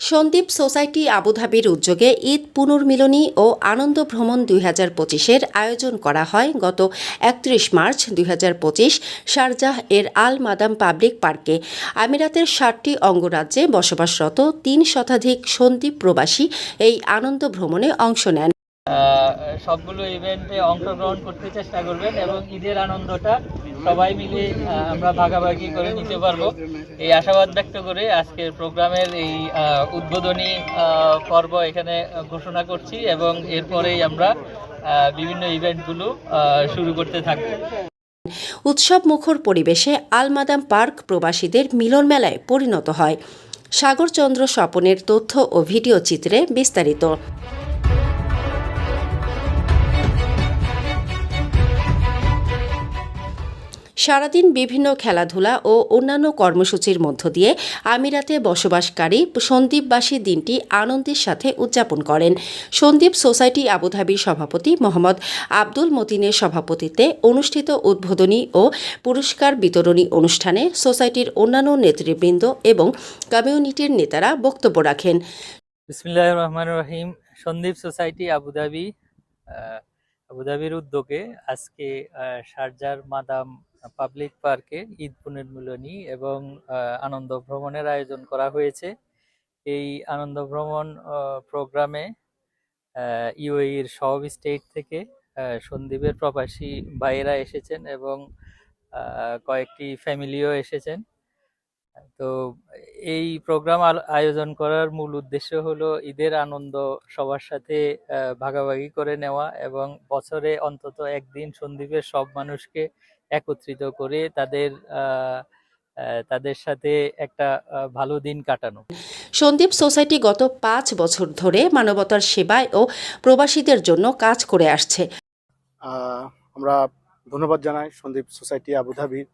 Sandeep society আবুধাবির উদ্যোগে ঈদ পুনর্মিলনী ও আনন্দ ভ্রমণ 2025-এর আয়োজন করা হয় গত 31 মার্চ 2025 শারজাহ এর আল মাদাম পাবলিক পার্কে। আমিরাতের 7টি অঙ্গরাজ্যে বসবাসরত 3 শতাধিক সন্দীপ প্রবাসী এই আনন্দ ভ্রমণে অংশ নেন। সবগুলো ইভেন্টে অংশগ্রহণ করতে চেষ্টা করবেন এবং ঈদের আনন্দটা সবাই মিলে আমরা ভাগাভাগি করে নিতে পারবো এই আশাবাদ ব্যক্ত করে আজকের প্রোগ্রামের এই উদ্বোধনী পর্ব এখানে ঘোষণা করছি এবং এরপরেই আমরা বিভিন্ন ইভেন্টগুলো শুরু করতে থাকব। উৎসব মুখর পরিবেশে আল মাদাম পার্ক প্রবাসীদের মিলন মেলায় পরিণত হয়। সাগরচন্দ্র স্বপনের তথ্য ও ভিডিও চিত্রে বিস্তারিত। সারাদিন বিভিন্ন খেলাধুলা ও অন্যান্য কর্মসূচির মধ্য দিয়ে আমিরাতে বসবাসকারী সন্দীপবাসী দিনটি আনন্দের সাথে উদযাপন করেন। সন্দীপ সোসাইটি আবুধাবির সভাপতি মোহাম্মদ আব্দুল মতিনের সভাপতিত্বে অনুষ্ঠিত উদ্বোধনী ও পুরস্কার বিতরণী অনুষ্ঠানে সোসাইটির অন্যান্য নেতৃবৃন্দ এবং কমিউনিটির নেতারা বক্তব্য রাখেন। বিসমিল্লাহির রহমানির রহিম। সন্দীপ সোসাইটি আবুধাবির উদ্যোগে আজকে শারজার মাদাম পাবলিক পার্কে ঈদ পুনর্মিলনী এবং আনন্দ ভ্রমণের আয়োজন করা হয়েছে। এই আনন্দ ভ্রমণ প্রোগ্রামে ইউএইর সব স্টেট থেকে সন্দীপের প্রবাসী ভাইয়েরা এসেছেন এবং কয়েকটি ফ্যামিলিও এসেছেন। তো এই প্রোগ্রাম আয়োজন করার মূল উদ্দেশ্য হলো ঈদের আনন্দ সবার সাথে ভাগাভাগি করে নেওয়া এবং বছরে অন্তত একদিন সন্দীপের সব মানুষকে একত্রিত করে তাদের সাথে একটা ভালো দিন কাটানো। সন্দীপ সোসাইটি গত 5 বছর ধরে মানবতার সেবায় ও প্রবাসীদের জন্য কাজ করে আসছে। আমরা ধন্যবাদ জানাই সন্দীপ সোসাইটি আবুধাবির,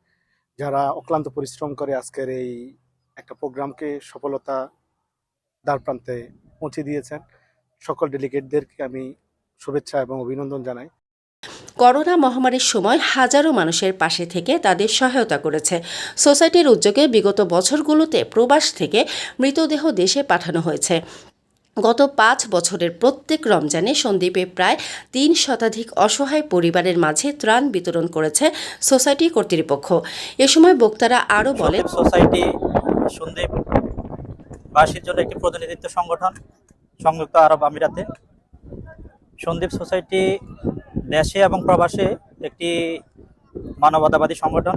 যারা অক্লান্ত পরিশ্রম করে আজকের এই একটা প্রোগ্রামকে সফলতা দ্বারপ্রান্তে পৌঁছে দিয়েছেন। সকল ডেলিগেটদেরকে আমি শুভেচ্ছা এবং অভিনন্দন জানাই। করোনা মহামারীর সময় হাজারো মানুষের পাশে থেকে তাদের সহায়তা করেছে। সোসাইটির উদ্যোগে বিগত বছরগুলোতে প্রবাস থেকে মৃতদেহ দেশে পাঠানো হয়েছে। গত 5 বছরের প্রত্যেক রমজানে সন্দীপে প্রায় 3 শতাধিক অসহায় পরিবারের মাঝে ত্রাণ বিতরণ করেছে সোসাইটি কর্তৃপক্ষ। এ সময় বক্তারা আরও বলেন, সোসাইটি সন্দীপ বাসীর জন্য একটি প্রতিনিধিত্ব সংগঠন সংযুক্ত আরব আমিরাতে। সন্দীপ সোসাইটি দেশে এবং প্রবাসে একটি মানবতাবাদী সংগঠন।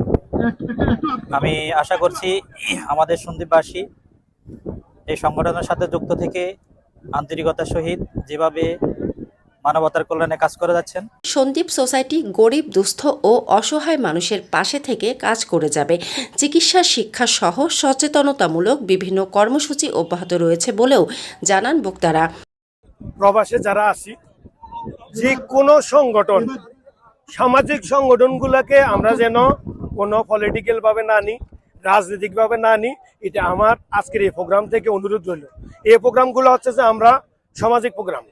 আমি আশা করছি আমাদের সন্দীপবাসী এই সংগঠনের সাথে যুক্ত থেকে আন্তরিকতার সহিত যেভাবে মানবতার কল্যাণে কাজ করে যাচ্ছেন। সন্দীপ সোসাইটি গরিব, দুস্থ ও অসহায় মানুষের পাশে থেকে কাজ করে যাবে। চিকিৎসা, শিক্ষা সহ সচেতনতামূলক বিভিন্ন কর্মসূচি অব্যাহত রয়েছে বলেও জানান বক্তারা। প্রবাসে যারা আছি, যে কোনো সংগঠন, সামাজিক সংগঠনগুলোকে আমরা যেন কোনো পলিটিক্যাল ভাবে না নিই, রাজনৈতিক ভাবে না নিই, এটা আমার আজকের এই প্রোগ্রাম থেকে অনুরোধ রইল। এই প্রোগ্রামগুলো হচ্ছে যে আমরা সামাজিক প্রোগ্রাম,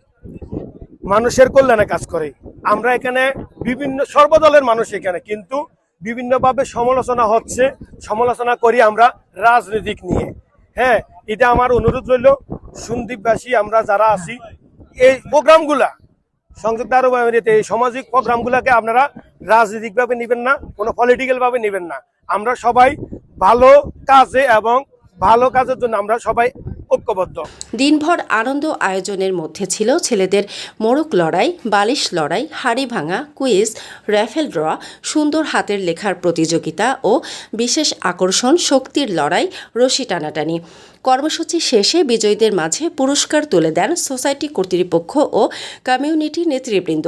মানুষের কল্যাণে কাজ করে। আমরা এখানে বিভিন্ন সর্বদলের মানুষ এখানে, কিন্তু বিভিন্নভাবে সমালোচনা হচ্ছে, সমালোচনা করি আমরা রাজনৈতিক নিয়ে। হ্যাঁ, এটা আমার অনুরোধ রইল সন্দীপবাসী আমরা যারা আছি, এই প্রোগ্রামগুলা সংযুক্ত আরব আমিরাতে এই সামাজিক প্রোগ্রামগুলোকে আপনারা রাজনৈতিকভাবে নেবেন না, কোনো পলিটিক্যাল ভাবে নেবেন না। আমরা সবাই ভালো কাজে এবং ভালো কাজের জন্য আমরা সবাই ঐক্যবদ্ধ। দিনভর আনন্দ আয়োজনের মধ্যে ছিল ছেলেদের মোড়ক লড়াই, বালিশ লড়াই, হাড়ি ভাঙা, কুইজ, র্যাফেল ড্র, সুন্দর হাতের লেখার প্রতিযোগিতা ও বিশেষ আকর্ষণ শক্তির লড়াই, রশি টানাটানি। কর্মসূচি শেষে বিজয়ীদের মাঝে পুরস্কার তুলে দেন সোসাইটি কর্তৃপক্ষ ও কমিউনিটি নেতৃবৃন্দ।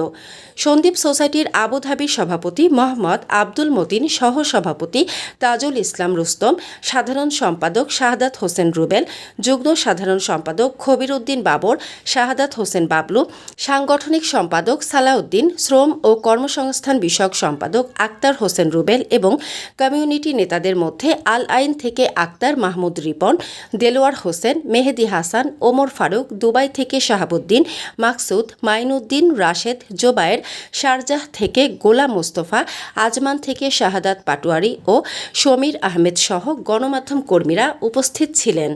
সন্দীপ সোসাইটির আবুধাবির সভাপতি মোহাম্মদ আব্দুল মতিন, সহ সভাপতি তাজুল ইসলাম রুস্তম, সাধারণ সম্পাদক শাহাদাত হোসেন রুবেল, যুগ্ম সাধারণ সম্পাদক খবির উদ্দিন বাবর, শাহাদাত হোসেন বাবলু, সাংগঠনিক সম্পাদক সালাউদ্দিন, শ্রম ও কর্মসংস্থান বিষয়ক সম্পাদক আক্তার হোসেন রুবেল এবং কমিউনিটি নেতাদের মধ্যে আল আইন থেকে আক্তার মাহমুদ রিপন, দেলোয়ার হোসেন, মেহেদি হাসান, ওমর ফারুক, দুবাই থেকে শাহাবুদ্দিন, মাকসুদ, মাইনুদ্দিন, রাশেদ, জোবায়ের, শারজাহ থেকে গোলাম মোস্তফা, আজমান থেকে শাহাদাত পাটোয়ারি ও সমীর আহমেদ সহ গণমাধ্যম কর্মীরা উপস্থিত ছিলেন।